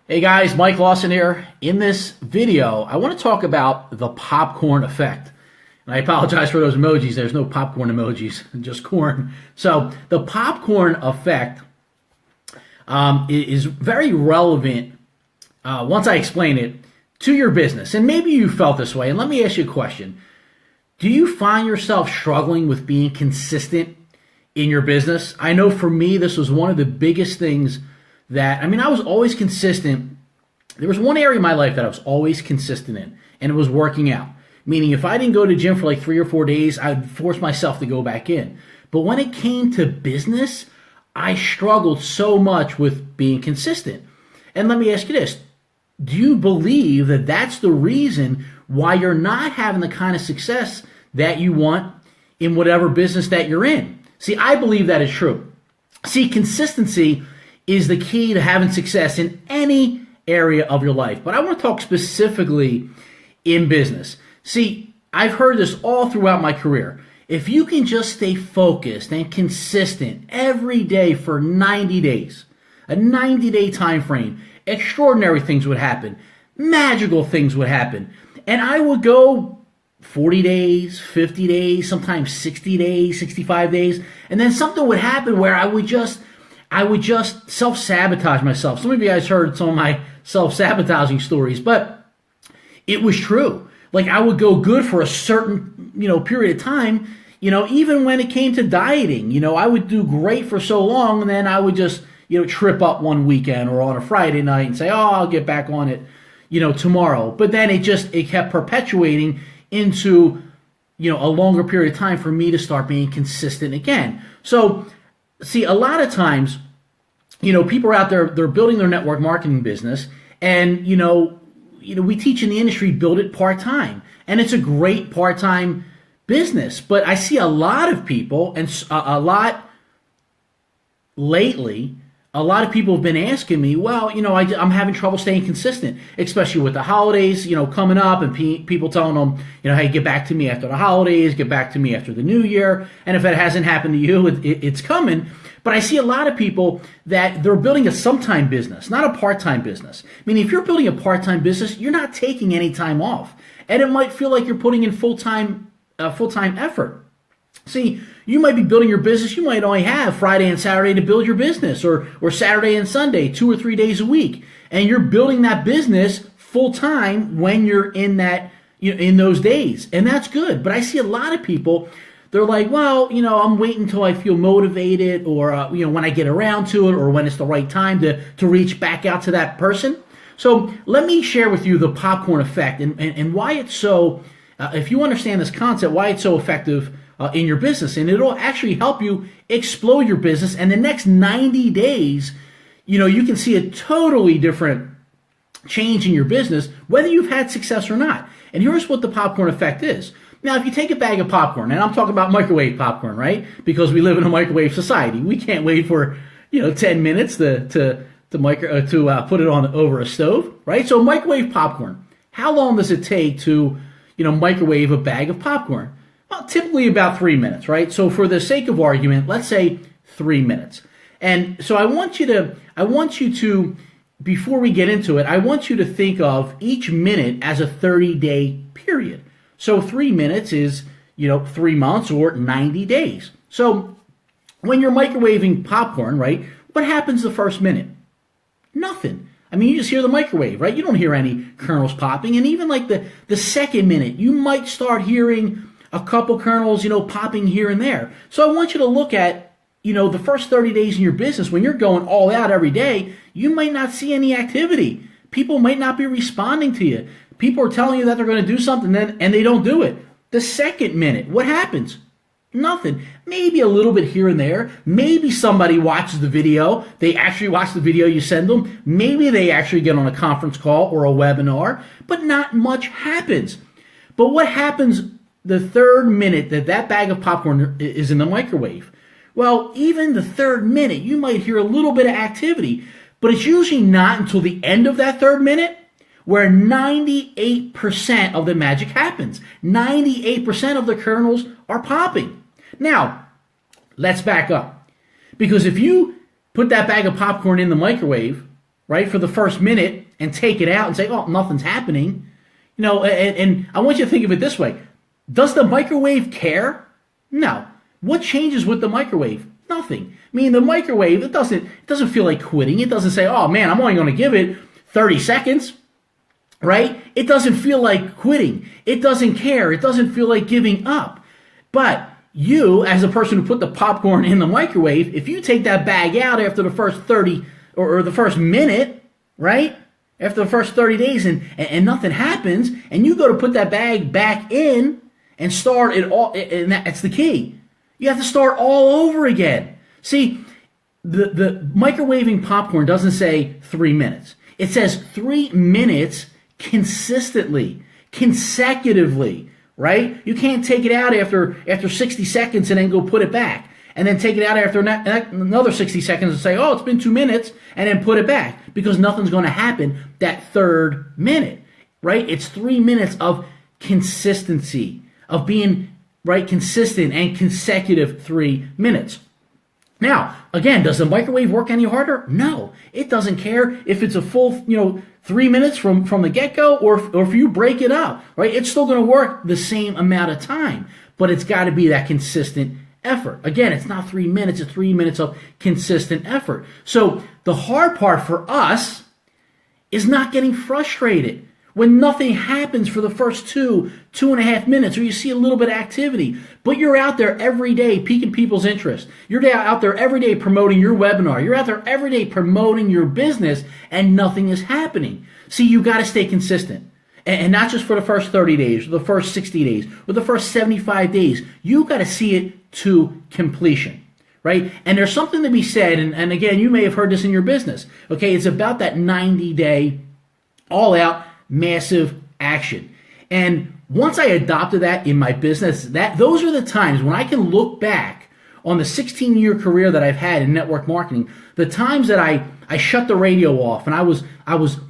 Hey guys, Mike Lawson here. In this video, I want to talk about the popcorn effect. And I apologize for those emojis. There's no popcorn emojis, just corn. So the popcorn effect is very relevant once I explain it to your business. And maybe you felt this way. And let me ask you a question. Do you find yourself struggling with being consistent in your business? I know for me, this was one of the biggest things I was always consistent. There was one area in my life that I was always consistent in, and it was working out. Meaning if I didn't go to the gym for like 3 or 4 days, I'd force myself to go back in. But when it came to business, I struggled so much with being consistent. And let me ask you this. Do you believe that that's the reason why you're not having the kind of success that you want in whatever business that you're in? See, I believe that is true. See, consistency is the key to having success in any area of your life. But I want to talk specifically in business. See, I've heard this all throughout my career. If you can just stay focused and consistent every day for 90 days, a 90-day time frame, extraordinary things would happen. Magical things would happen. And I would go 40 days, 50 days, sometimes 60 days, 65 days, and then something would happen where I would just self-sabotage myself. Some of you guys heard some of my self-sabotaging stories, but it was true. Like I would go good for a certain, period of time, even when it came to dieting, I would do great for so long and then I would just, trip up one weekend or on a Friday night and say, oh, I'll get back on it, tomorrow. But then it kept perpetuating into, a longer period of time for me to start being consistent again. So, see, a lot of times, people are out there, they're building their network marketing business, and, we teach in the industry, build it part-time. And it's a great part-time business. But I see a lot of people, and lately, a lot of people have been asking me, well, I'm having trouble staying consistent, especially with the holidays, coming up and people telling them, hey, get back to me after the holidays, get back to me after the new year. And if it hasn't happened to you, it's coming. But I see a lot of people that they're building a sometime business, not a part-time business. I mean, if you're building a part-time business, you're not taking any time off. And it might feel like you're putting in full-time effort. See, you might be building your business. You might only have Friday and Saturday to build your business, or Saturday and Sunday, 2 or 3 days a week. And you're building that business full-time when you're in that, in those days. And that's good. But I see a lot of people, they're like, well, I'm waiting until I feel motivated, or, when I get around to it, or when it's the right time to reach back out to that person. So let me share with you the popcorn effect and why it's so, if you understand this concept, why it's so effective in your business. And it'll actually help you explode your business. And the next 90 days, you can see a totally different change in your business, whether you've had success or not. And here's what the popcorn effect is. Now, if you take a bag of popcorn, and I'm talking about microwave popcorn, right? Because we live in a microwave society. We can't wait for, 10 minutes to put it on over a stove, right? So microwave popcorn. How long does it take to, microwave a bag of popcorn? Well, typically about 3 minutes, right? So for the sake of argument, let's say 3 minutes. And so I want you to, before we get into it, I want you to think of each minute as a 30-day period. So 3 minutes is, 3 months or 90 days. So when you're microwaving popcorn, right, what happens the first minute? Nothing. I mean, you just hear the microwave, right? You don't hear any kernels popping. And even like the second minute, you might start hearing a couple kernels, popping here and there. So I want you to look at, the first 30 days in your business, when you're going all out every day, you might not see any activity. People might not be responding to you. People are telling you that they're going to do something and they don't do it. The second minute, what happens? Nothing. Maybe a little bit here and there. Maybe somebody watches the video. They actually watch the video you send them. Maybe they actually get on a conference call or a webinar, but not much happens. But what happens the third minute that bag of popcorn is in the microwave? Well, even the third minute, you might hear a little bit of activity, but it's usually not until the end of that third minute where 98% of the magic happens. 98% of the kernels are popping. Now, let's back up. Because if you put that bag of popcorn in the microwave right, for the first minute and take it out and say, oh, nothing's happening. And I want you to think of it this way. Does the microwave care? No. What changes with the microwave? Nothing. I mean, the microwave, it doesn't feel like quitting. It doesn't say, oh man, I'm only going to give it 30 seconds, right? It doesn't feel like quitting. It doesn't care. It doesn't feel like giving up. But you, as a person who put the popcorn in the microwave, if you take that bag out after the first 30 or the first minute, right? After the first 30 days and nothing happens, and you go to put that bag back in and start it all, and that's the key. You have to start all over again. See, the microwaving popcorn doesn't say 3 minutes. It says 3 minutes consistently, consecutively, right? You can't take it out after 60 seconds and then go put it back. And then take it out after another 60 seconds and say, oh, it's been 2 minutes, and then put it back, because nothing's going to happen that third minute, right? It's 3 minutes of consistency, of being, right, consistent and consecutive 3 minutes. Now, again, does the microwave work any harder? No, it doesn't care if it's a full, 3 minutes from the get-go or if you break it up, right? It's still going to work the same amount of time, but it's got to be that consistent effort. Again, it's not 3 minutes, it's 3 minutes of consistent effort. So the hard part for us is not getting frustrated when nothing happens for the first 2.5 minutes, or you see a little bit of activity, but you're out there every day piquing people's interest. You're out there every day promoting your webinar. You're out there every day promoting your business, and nothing is happening. See, you got to stay consistent. And not just for the first 30 days, or the first 60 days, or the first 75 days. You got to see it to completion, right? And there's something to be said, and again, you may have heard this in your business, okay? It's about that 90-day, all-out, massive action. And once I adopted that in my business, those are the times when I can look back on the 16-year career that I've had in network marketing, the times that I shut the radio off and I was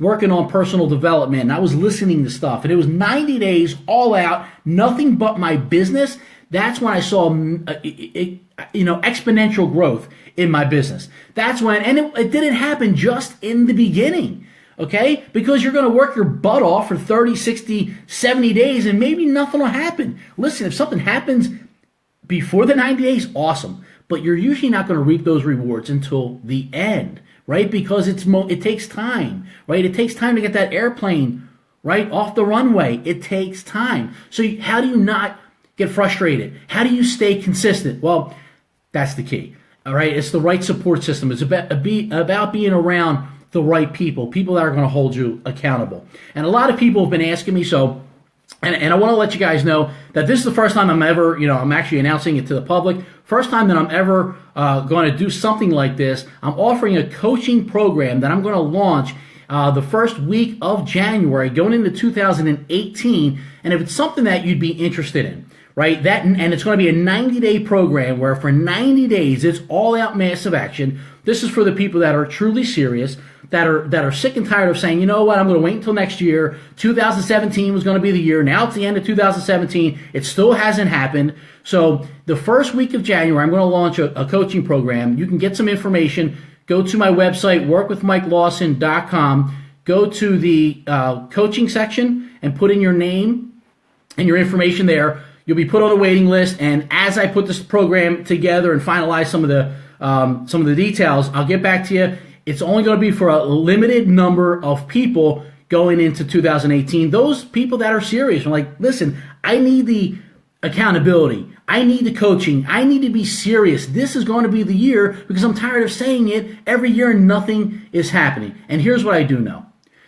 working on personal development and I was listening to stuff, and it was 90 days all out, nothing but my business. That's when I saw exponential growth in my business. That's when, and it didn't happen just in the beginning, okay? Because you're going to work your butt off for 30, 60, 70 days and maybe nothing will happen. Listen, if something happens before the 90 days, awesome. But you're usually not going to reap those rewards until the end, right? Because it takes time, right? It takes time to get that airplane, right, off the runway. It takes time. So how do you not get frustrated? How do you stay consistent? Well, that's the key, all right? It's the right support system. It's about being around the right people that are going to hold you accountable. And a lot of people have been asking me, and I want to let you guys know that this is the first time I'm ever, I'm actually announcing it to the public. First time that I'm ever going to do something like this. I'm offering a coaching program that I'm going to launch the first week of January, going into 2018. And if it's something that you'd be interested in, right, and it's going to be a 90-day program where for 90 days it's all out massive action. This is for the people that are truly serious, that are sick and tired of saying, you know what, I'm going to wait until next year. 2017 was going to be the year. Now it's the end of 2017. It still hasn't happened. So the first week of January, I'm going to launch a coaching program. You can get some information. Go to my website, workwithmikelawson.com. Go to the coaching section and put in your name and your information there. You'll be put on a waiting list. And as I put this program together and finalize some of the details, I'll get back to you. It's only going to be for a limited number of people going into 2018. Those people that are serious are like, listen, I need the accountability. I need the coaching. I need to be serious. This is going to be the year because I'm tired of saying it every year and nothing is happening. And here's what I do know.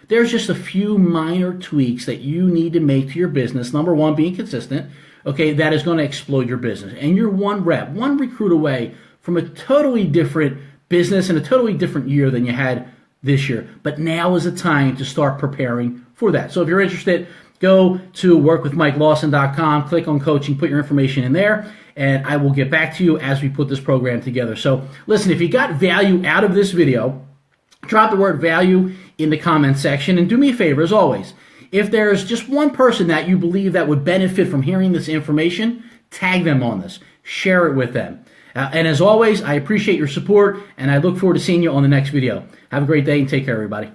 There's just a few minor tweaks that you need to make to your business. Number one, being consistent, okay, that is going to explode your business. And you're one recruit away from a totally different business and a totally different year than you had this year. But now is the time to start preparing for that. So if you're interested, go to workwithmikelawson.com, click on coaching, put your information in there, and I will get back to you as we put this program together. So listen, if you got value out of this video, drop the word value in the comment section, and do me a favor, as always, if there's just one person that you believe that would benefit from hearing this information, tag them on this, share it with them. And as always, I appreciate your support, and I look forward to seeing you on the next video. Have a great day, and take care, everybody.